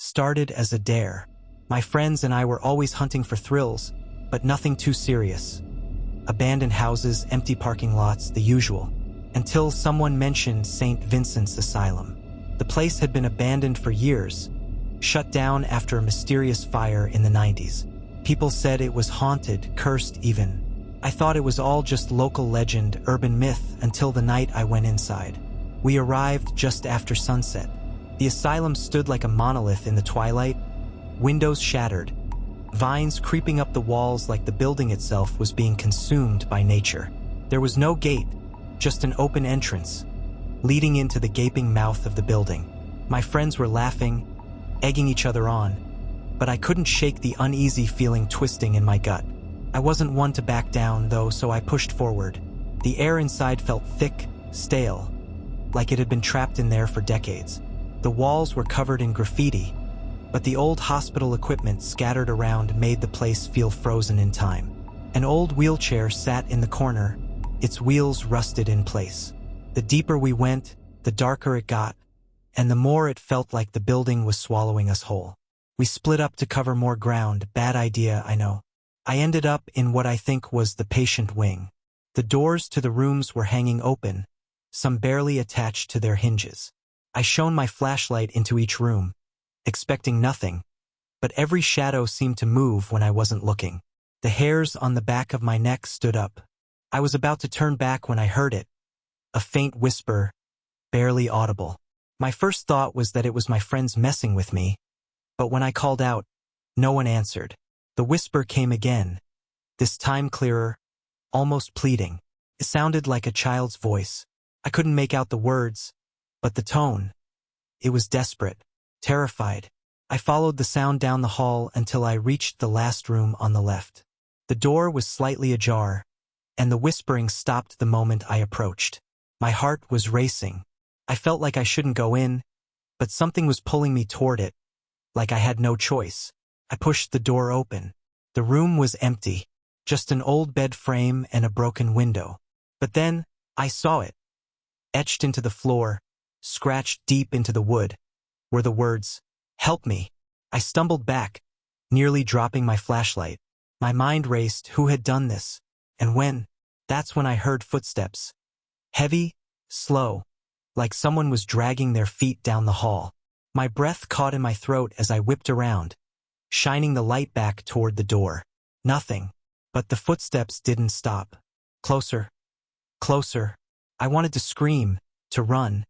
started as a dare. My friends and I were always hunting for thrills, but nothing too serious. Abandoned houses, empty parking lots, the usual. Until someone mentioned St. Vincent's Asylum. The place had been abandoned for years, shut down after a mysterious fire in the 90s. People said it was haunted, cursed even. I thought it was all just local legend, urban myth, until the night I went inside. We arrived just after sunset. The asylum stood like a monolith in the twilight, windows shattered, vines creeping up the walls like the building itself was being consumed by nature. There was no gate, just an open entrance, leading into the gaping mouth of the building. My friends were laughing, egging each other on, but I couldn't shake the uneasy feeling twisting in my gut. I wasn't one to back down, though, so I pushed forward. The air inside felt thick, stale, like it had been trapped in there for decades. The walls were covered in graffiti, but the old hospital equipment scattered around made the place feel frozen in time. An old wheelchair sat in the corner, its wheels rusted in place. The deeper we went, the darker it got, and the more it felt like the building was swallowing us whole. We split up to cover more ground. Bad idea, I know. I ended up in what I think was the patient wing. The doors to the rooms were hanging open, some barely attached to their hinges. I shone my flashlight into each room, expecting nothing, but every shadow seemed to move when I wasn't looking. The hairs on the back of my neck stood up. I was about to turn back when I heard it, a faint whisper, barely audible. My first thought was that it was my friends messing with me, but when I called out, no one answered. The whisper came again, this time clearer, almost pleading. It sounded like a child's voice. I couldn't make out the words, but the tone. It was desperate, terrified. I followed the sound down the hall until I reached the last room on the left. The door was slightly ajar, and the whispering stopped the moment I approached. My heart was racing. I felt like I shouldn't go in, but something was pulling me toward it, like I had no choice. I pushed the door open. The room was empty, just an old bed frame and a broken window. But then, I saw it. Etched into the floor, scratched deep into the wood, were the words, "Help me." I stumbled back, nearly dropping my flashlight. My mind raced. Who had done this? And when? That's when I heard footsteps. Heavy, slow, like someone was dragging their feet down the hall. My breath caught in my throat as I whipped around, shining the light back toward the door. Nothing, but the footsteps didn't stop. Closer, closer. I wanted to scream, to run,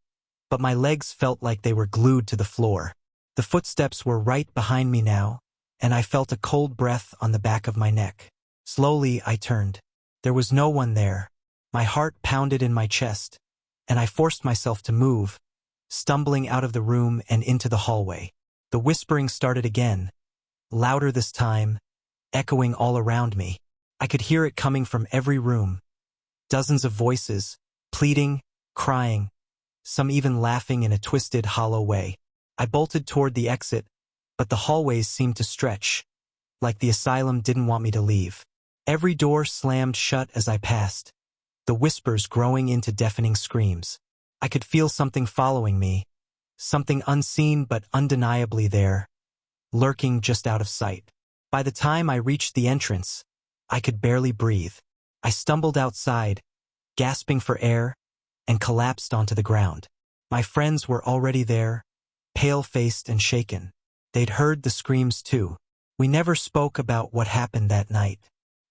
but my legs felt like they were glued to the floor. The footsteps were right behind me now, and I felt a cold breath on the back of my neck. Slowly, I turned. There was no one there. My heart pounded in my chest, and I forced myself to move, stumbling out of the room and into the hallway. The whispering started again, louder this time, echoing all around me. I could hear it coming from every room. Dozens of voices, pleading, crying, some even laughing in a twisted, hollow way. I bolted toward the exit, but the hallways seemed to stretch, like the asylum didn't want me to leave. Every door slammed shut as I passed, the whispers growing into deafening screams. I could feel something following me, something unseen but undeniably there, lurking just out of sight. By the time I reached the entrance, I could barely breathe. I stumbled outside, gasping for air, and collapsed onto the ground. My friends were already there, pale-faced and shaken. They'd heard the screams too. We never spoke about what happened that night.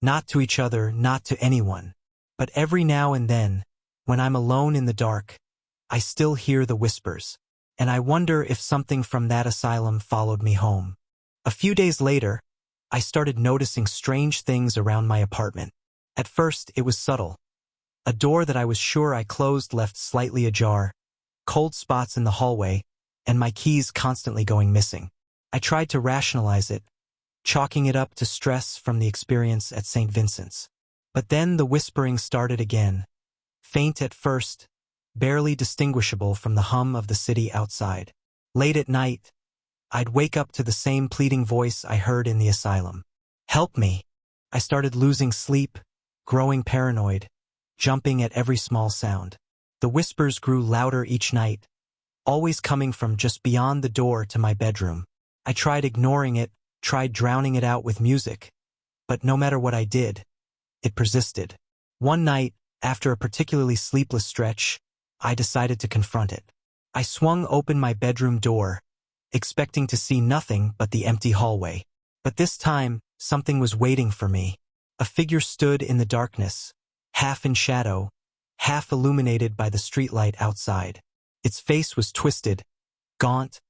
Not to each other, not to anyone. But every now and then, when I'm alone in the dark, I still hear the whispers, and I wonder if something from that asylum followed me home. A few days later, I started noticing strange things around my apartment. At first, it was subtle. A door that I was sure I closed left slightly ajar, cold spots in the hallway, and my keys constantly going missing. I tried to rationalize it, chalking it up to stress from the experience at St. Vincent's. But then the whispering started again, faint at first, barely distinguishable from the hum of the city outside. Late at night, I'd wake up to the same pleading voice I heard in the asylum. "Help me!" I started losing sleep, growing paranoid, jumping at every small sound. The whispers grew louder each night, always coming from just beyond the door to my bedroom. I tried ignoring it, tried drowning it out with music. But no matter what I did, it persisted. One night, after a particularly sleepless stretch, I decided to confront it. I swung open my bedroom door, expecting to see nothing but the empty hallway. But this time, something was waiting for me. A figure stood in the darkness, half in shadow, half illuminated by the streetlight outside. Its face was twisted, gaunt,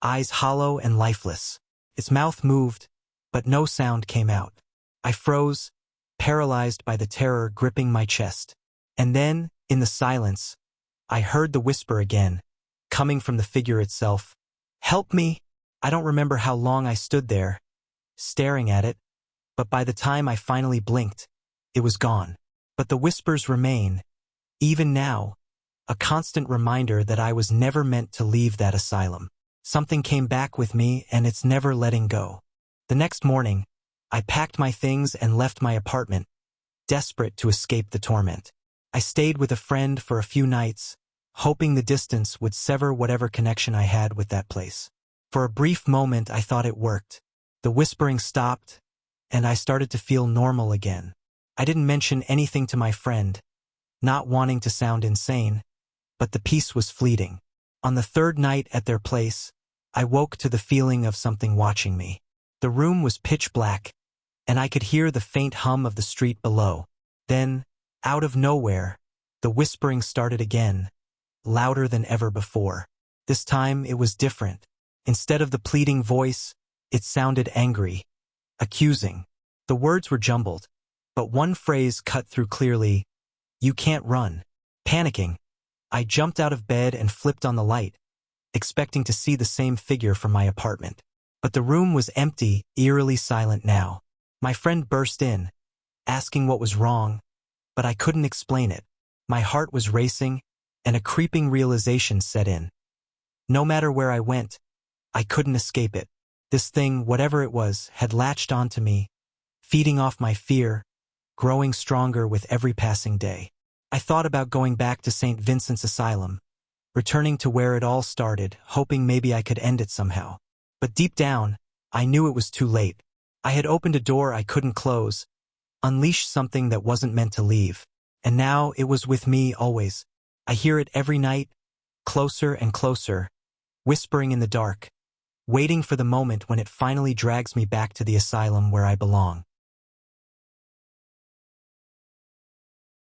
eyes hollow and lifeless. Its mouth moved, but no sound came out. I froze, paralyzed by the terror gripping my chest. And then, in the silence, I heard the whisper again, coming from the figure itself. "Help me!" I don't remember how long I stood there, staring at it, but by the time I finally blinked, it was gone. But the whispers remain, even now, a constant reminder that I was never meant to leave that asylum. Something came back with me, and it's never letting go. The next morning, I packed my things and left my apartment, desperate to escape the torment. I stayed with a friend for a few nights, hoping the distance would sever whatever connection I had with that place. For a brief moment, I thought it worked. The whispering stopped, and I started to feel normal again. I didn't mention anything to my friend, not wanting to sound insane, but the peace was fleeting. On the third night at their place, I woke to the feeling of something watching me. The room was pitch black, and I could hear the faint hum of the street below. Then, out of nowhere, the whispering started again, louder than ever before. This time it was different. Instead of the pleading voice, it sounded angry, accusing. The words were jumbled, but one phrase cut through clearly: "You can't run." Panicking, I jumped out of bed and flipped on the light, expecting to see the same figure from my apartment. But the room was empty, eerily silent now. My friend burst in, asking what was wrong, but I couldn't explain it. My heart was racing, and a creeping realization set in. No matter where I went, I couldn't escape it. This thing, whatever it was, had latched onto me, feeding off my fear, growing stronger with every passing day. I thought about going back to St. Vincent's Asylum, returning to where it all started, hoping maybe I could end it somehow. But deep down, I knew it was too late. I had opened a door I couldn't close, unleashed something that wasn't meant to leave. And now it was with me always. I hear it every night, closer and closer, whispering in the dark, waiting for the moment when it finally drags me back to the asylum where I belong.